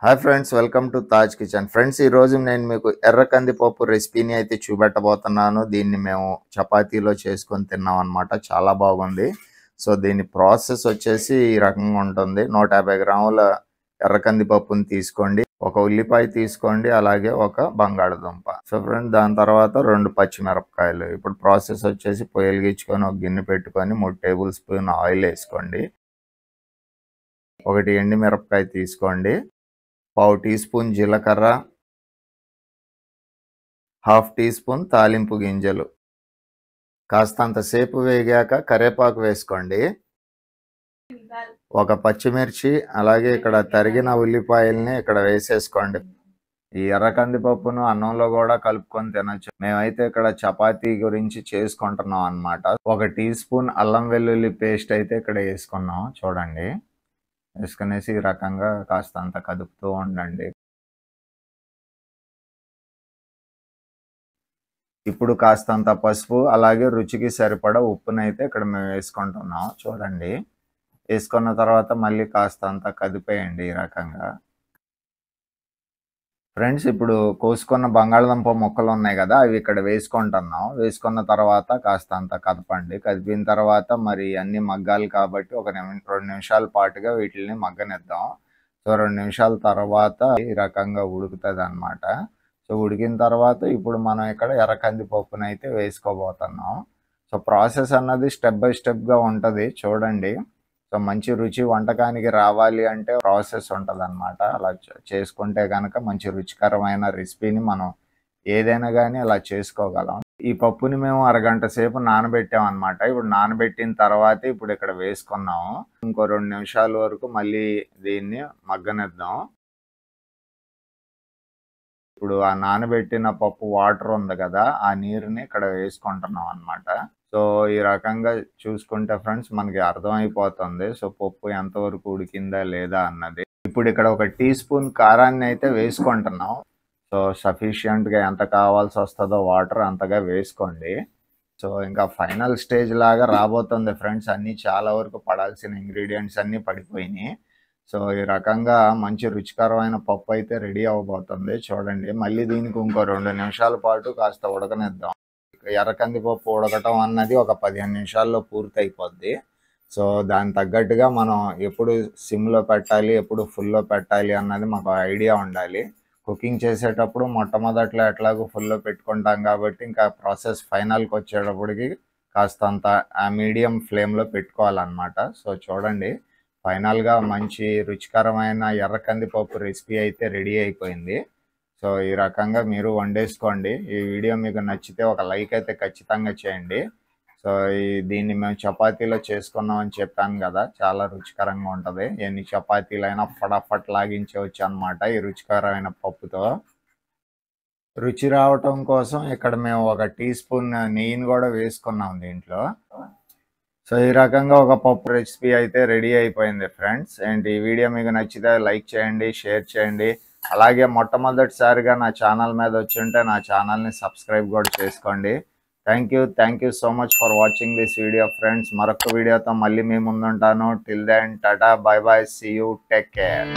Hi friends, welcome to Taj kitchen. Friends, ఈరోజు నేను మీకు ఎర్ర కందిపప్పు రెసిపీని అయితే చూపెట్టబోతున్నాను. దీన్ని మేము చపాతీలో చేసుకొని తిన్నాం అనమాట. చాలా బాగుంది. సో దీని ప్రాసెస్ వచ్చేసి ఈ రకంగా ఉంటుంది. 150 గ్రాముల ఎర్ర కందిపప్పుని తీసుకోండి, ఒక ఉల్లిపాయ తీసుకోండి, అలాగే ఒక బంగాళదుంప. సో ఫ్రెండ్స్, దాని తర్వాత 2 పచ్చిమిరపకాయలు. ఇప్పుడు ప్రాసెస్ వచ్చేసి పొయ్యి వెలిగించుకొని ఒక గిన్నె పెట్టుకొని 3 టేబుల్ స్పూన్ ఆయిల్ వేసుకోండి. 1 ఎండుమిరపకాయ తీసుకోండి, పావు టీ స్పూన్ జీలకర్ర, హాఫ్ టీ స్పూన్ తాలింపు గింజలు. కాస్తంతసేపు వేగాక కరివేపాకు వేసుకోండి, ఒక పచ్చిమిర్చి, అలాగే ఇక్కడ తరిగిన ఉల్లిపాయల్ని ఇక్కడ వేసేసుకోండి. ఈ ఎర్ర కందిపప్పును అన్నంలో కూడా కలుపుకొని తినచ్చు. మేమైతే ఇక్కడ చపాతీ గురించి చేసుకుంటున్నాం అన్నమాట. 1 టీ స్పూన్ అల్లం వెల్లుల్లి పేస్ట్ అయితే ఇక్కడ వేసుకున్నాం. చూడండి, వేసుకునేసి ఈ రకంగా కాస్తంత కదుపుతూ ఉండండి. ఇప్పుడు కాస్తంత పసుపు, అలాగే రుచికి సరిపడా ఉప్పునైతే ఇక్కడ మేము వేసుకుంటున్నాం. చూడండి, వేసుకున్న తర్వాత మళ్ళీ కాస్తంత కదిపేయండి ఈ రకంగా. ఫ్రెండ్స్, ఇప్పుడు కోసుకున్న బంగాళదుంప ముక్కలు ఉన్నాయి కదా, అవి ఇక్కడ వేసుకుంటున్నాం. వేసుకున్న తర్వాత కాస్తంత కదపండి. కదిపిన తర్వాత మరి అన్ని మగ్గాలి కాబట్టి 2 నిమిషాల పాటుగా వీటిని మగ్గనిద్దాం. సో 2 నిమిషాల తర్వాత ఈ రకంగా ఉడుకుతుంది అన్నమాట. సో ఉడికిన తర్వాత ఇప్పుడు మనం ఇక్కడ ఎర్ర కందిపప్పును అయితే వేసుకోబోతున్నాం. సో ప్రాసెస్ అన్నది స్టెప్ బై స్టెప్గా ఉంటుంది. చూడండి, సో మంచి రుచి వంటకానికి రావాలి అంటే ప్రాసెస్ ఉంటుంది అన్నమాట. అలా చేసుకుంటే కనుక మంచి రుచికరమైన రెసిపీని మనం ఏదైనా కానీ అలా చేసుకోగలం. ఈ పప్పుని మేము అరగంట సేపు నానబెట్టాం అనమాట. ఇప్పుడు నానబెట్టిన తర్వాత ఇప్పుడు ఇక్కడ వేసుకున్నాము. ఇంకో 2 నిమిషాల వరకు మళ్ళీ దీన్ని మగ్గనిద్దాం. ఇప్పుడు ఆ నానబెట్టిన పప్పు వాటర్ ఉంది కదా, ఆ నీరుని ఇక్కడ వేసుకుంటున్నాం అన్నమాట. సో ఈ రకంగా చూసుకుంటే ఫ్రెండ్స్ మనకి అర్థమైపోతుంది సో పప్పు ఎంతవరకు ఉడికిందా లేదా అన్నది. ఇప్పుడు ఇక్కడ 1 టీ స్పూన్ కారాన్ని అయితే వేసుకుంటున్నాం. సో సఫిషియంట్గా ఎంత కావాల్సి వస్తుందో వాటర్ అంతగా వేసుకోండి. సో ఇంకా ఫైనల్ స్టేజ్ లాగా రాబోతుంది ఫ్రెండ్స్. అన్నీ చాలా వరకు పడాల్సిన ఇంగ్రీడియంట్స్ అన్నీ పడిపోయినాయి. సో ఈ రకంగా మంచి రుచికరమైన పప్పు అయితే రెడీ అవ్వబోతుంది. చూడండి, మళ్ళీ దీనికి ఇంకో 2 నిమిషాల పాటు కాస్త ఉడకనిద్దాం. ఎర్ర కందిపప్పు ఉడకటం అన్నది ఒక 15 నిమిషాల్లో పూర్తి అయిపోద్ది. సో దానికి తగ్గట్టుగా మనం ఎప్పుడు సిమ్లో పెట్టాలి, ఎప్పుడు ఫుల్లో పెట్టాలి అన్నది మాకు ఐడియా ఉండాలి. కుకింగ్ చేసేటప్పుడు మొట్టమొదట్లో ఎట్లాగో ఫుల్లో పెట్టుకుంటాం కాబట్టి ఇంకా ప్రాసెస్ ఫైనల్కి వచ్చేటప్పటికి కాస్తంత ఆ మీడియం ఫ్లేమ్లో పెట్టుకోవాలన్నమాట. సో చూడండి, ఫైనల్గా మంచి రుచికరమైన ఎర్ర కందిపప్పు రెసిపీ అయితే రెడీ అయిపోయింది. సో ఈ రకంగా మీరు వండేసుకోండి. ఈ వీడియో మీకు నచ్చితే ఒక లైక్ అయితే ఖచ్చితంగా చేయండి. సో దీన్ని మేము చపాతీలో చేసుకున్నామని చెప్పాను కదా, చాలా రుచికరంగా ఉంటుంది. ఎన్ని చపాతీలైనా ఫటాఫట్ లాగించవచ్చు అన్నమాట ఈ రుచికరమైన పప్పుతో. రుచి రావటం కోసం ఇక్కడ మేము 1 టీ స్పూన్ నెయ్యిని కూడా వేసుకున్నాం దీంట్లో. సో ఈ రకంగా ఒక పప్పు రెసిపీ అయితే రెడీ అయిపోయింది ఫ్రెండ్స్. అండ్ ఈ వీడియో మీకు నచ్చితే లైక్ చేయండి, షేర్ చేయండి. అలాగే మొట్టమొదటిసారిగా నా ఛానల్ మీద వచ్చి ఉంటే నా ఛానల్ని సబ్స్క్రైబ్ కూడా చేసుకోండి. Thank you so much for watching this video friends. మరొక వీడియోతో మళ్ళీ మీ ముందుంటాను. Till then tata, bye bye, see you, take care.